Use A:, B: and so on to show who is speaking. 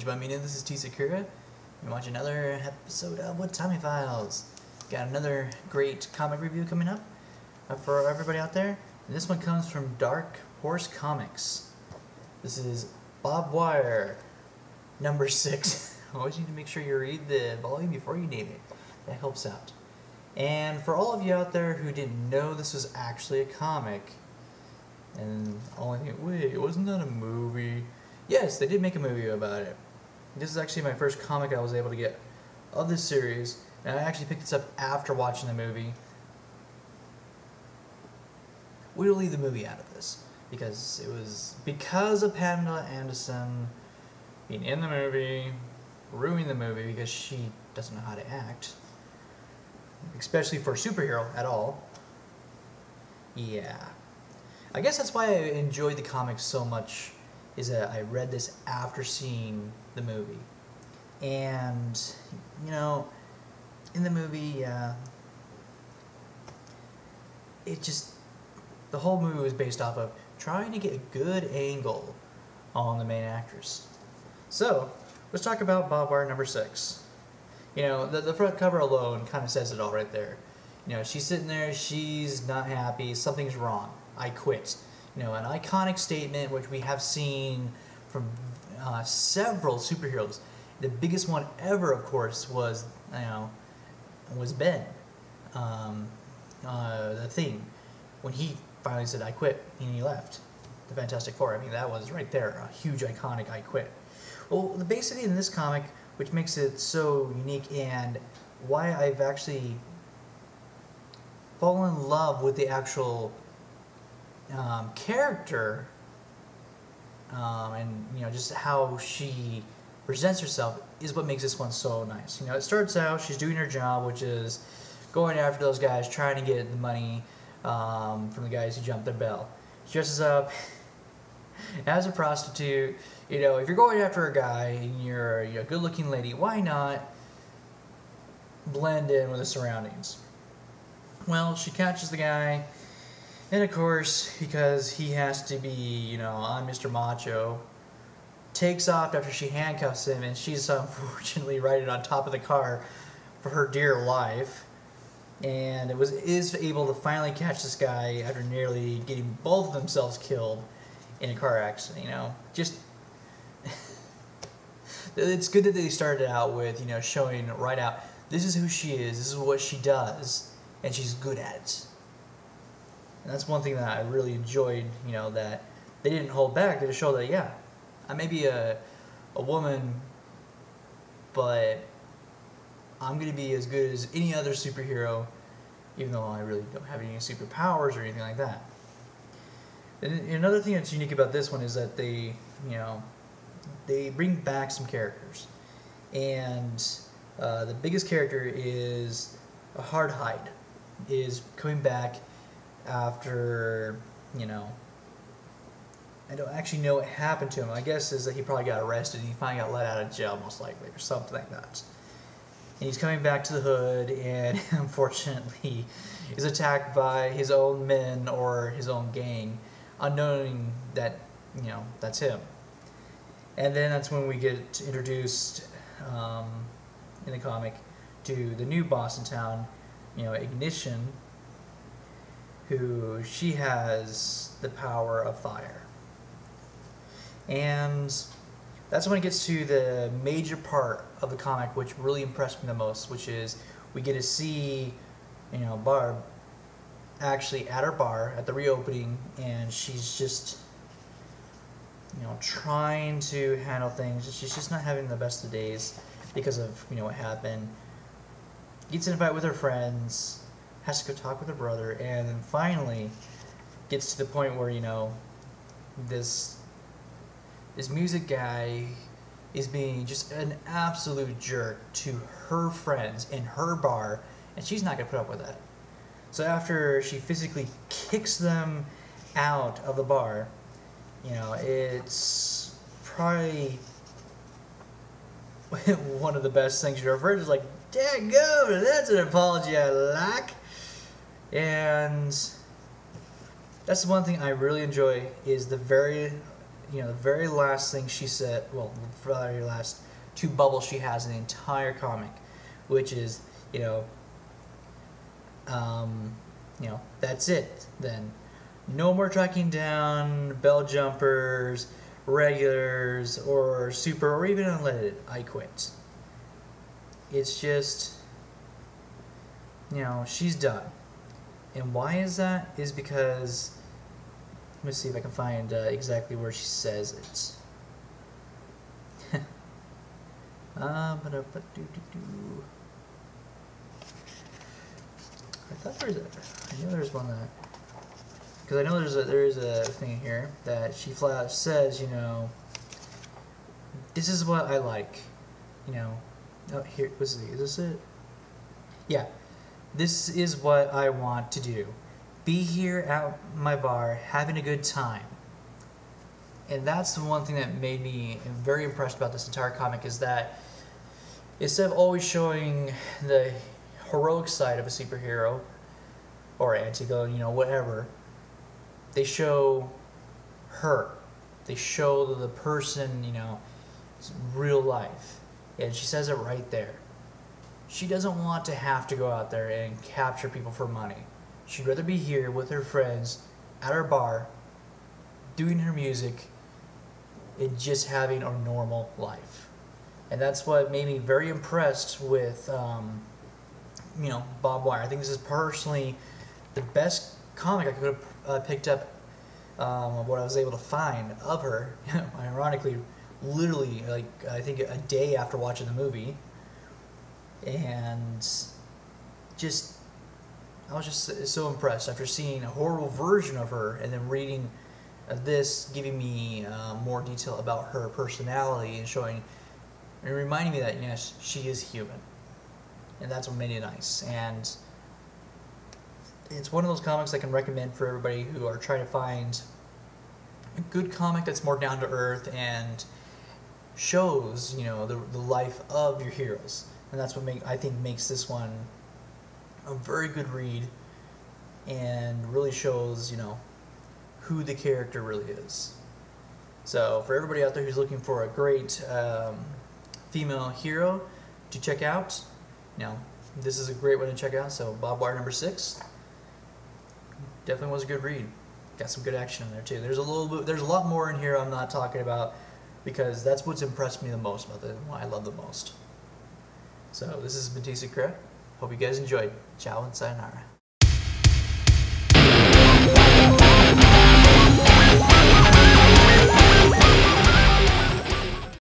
A: Jabamina, this is T. Sakura. And watch another episode of Watami Files. Got another great comic review coming up for everybody out there. And this one comes from Dark Horse Comics. This is Barb Wire, number 6. Always need to make sure you read the volume before you name it. That helps out. And for all of you out there who didn't know this was actually a comic, and only think, wait, wasn't that a movie? Yes, they did make a movie about it. This is actually my first comic I was able to get of this series, and I actually picked this up after watching the movie. We'll leave the movie out of this, because it was because of Pamela Anderson being in the movie, ruining the movie because she doesn't know how to act, especially for a superhero at all. Yeah. I guess that's why I enjoyed the comic so much, is that I read this after seeing the movie. And, you know, in the movie, it just, the whole movie was based off of trying to get a good angle on the main actress. So, let's talk about Barb Wire number 6. You know, the front cover alone kind of says it all right there. You know, she's sitting there, she's not happy, something's wrong. I quit. You know, an iconic statement which we have seen from several superheroes. The biggest one ever, of course, was Ben, the Thing, when he finally said I quit and he left the Fantastic Four. I mean, that was right there a huge iconic I quit. Well, the basically in this comic, which makes it so unique and why I've actually fallen in love with the actual character, and you know, just how she presents herself is what makes this one so nice. You know, it starts out, she's doing her job, which is going after those guys, trying to get the money from the guys who jumped their bell. She dresses up as a prostitute. You know, if you're going after a guy and you're a good-looking lady, why not blend in with the surroundings? Well, she catches the guy, and of course, because he has to be, you know, on Mr. Macho, takes off after she handcuffs him, and she's unfortunately riding on top of the car for her dear life, and is able to finally catch this guy after nearly getting both of themselves killed in a car accident. You know, just it's good that they started out with, you know, showing right out, this is who she is, this is what she does, and she's good at it. And that's one thing that I really enjoyed, you know, that they didn't hold back. They just showed that, yeah, I may be a woman, but I'm going to be as good as any other superhero, even though I really don't have any superpowers or anything like that. And another thing that's unique about this one is that they, you know, they bring back some characters. And the biggest character is a Hardhide, is coming back after, you know, I don't actually know what happened to him. I guess is that he probably got arrested and he finally got let out of jail, most likely, or something like that. And he's coming back to the hood, and unfortunately is attacked by his own men or his own gang, unknowing that, you know, that's him. And then that's when we get introduced in the comic to the new boss in town, you know, Ignition, who she has the power of fire. And that's when it gets to the major part of the comic which really impressed me the most, which is we get to see, you know, Barb actually at her bar at the reopening, and she's just, you know, trying to handle things. She's just not having the best of days because of, you know, what happened. Gets in a fight with her friends, has to go talk with her brother, and then finally gets to the point where, you know, this music guy is being just an absolute jerk to her friends in her bar, and she's not going to put up with that. So after she physically kicks them out of the bar, you know, it's probably one of the best things you've ever heard. It's like, daggone, that's an apology I like. And that's the one thing I really enjoy, is the very you know, the very last thing she said, well, the very last two bubbles she has in the entire comic, which is, that's it then. No more tracking down bell jumpers, regulars, or super, or even unlimited. I quit. It's just, she's done. And why is that? Is because, let me see if I can find exactly where she says it. I thought there was I know there's one that, because I know there is a thing here that she flat out says, this is what I like, oh, here, is this it? Yeah, this is what I want to do. Be here at my bar, having a good time. And that's the one thing that made me very impressed about this entire comic, is that instead of always showing the heroic side of a superhero or anti-villain, whatever, they show her. They show the person, real life. And she says it right there. She doesn't want to have to go out there and capture people for money. She'd rather be here with her friends at her bar, doing her music, and just having a normal life. And that's what made me very impressed with, Barb Wire. I think this is personally the best comic I could have picked up, what I was able to find of her. Ironically, literally, I think a day after watching the movie. And I was just so impressed after seeing a horrible version of her, and then reading this, giving me more detail about her personality and showing and reminding me that, yes, she is human. And that's what made it nice. And it's one of those comics I can recommend for everybody who are trying to find a good comic that's more down to earth and shows, the life of your heroes. And that's what I think makes this one a very good read, and really shows, who the character really is. So for everybody out there who's looking for a great female hero to check out, this is a great one to check out. So Barb Wire #6 definitely was a good read. Got some good action in there too. There's a lot more in here I'm not talking about, because that's what's impressed me the most about it, what I love the most. So this is Batista Cra. Hope you guys enjoyed. Ciao and sayonara.